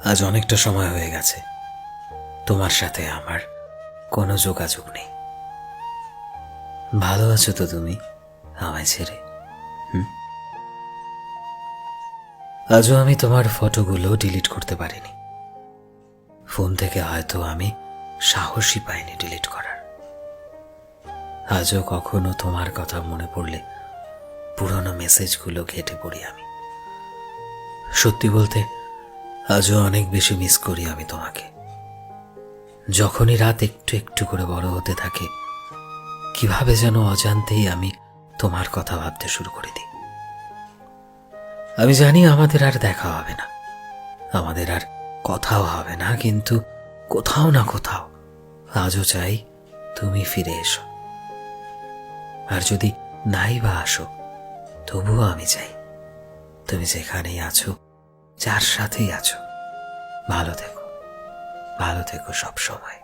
আজ অনেকটা সময় হয়ে গেছে তোমার সাথে আমার কোনো যোগাযোগ নেই। ভালো আছো তো তুমি আমায় ছেড়ে? আজও আমি তোমার ফটোগুলো ডিলিট করতে পারিনি। ফোন থেকে হয়তো আমি সাহসই পাইনি ডিলিট করার। আজও কখনো তোমার কথা মনে পড়লে পুরনো মেসেজগুলো ঘেটে পড়ি আমি। সত্যি বলতে আজও অনেক বেশি মিস করি আমি তোমাকে। যখনই রাত একটু একটু করে বড় হতে থাকে, কিভাবে যেন অজান্তেই আমি তোমার কথা ভাবতে শুরু করে দিই। আমি জানি আমাদের আর দেখা হবে না, আমাদের আর কথাও হবে না, কিন্তু কোথাও না কোথাও আজও চাই তুমি ফিরে এসো। আর যদি নাই বা আসো, তবুও আমি চাই তুমি যেখানেই আছো, যার সাথেই আছো, ভালো থেকো, ভালো থেকো সব সময়।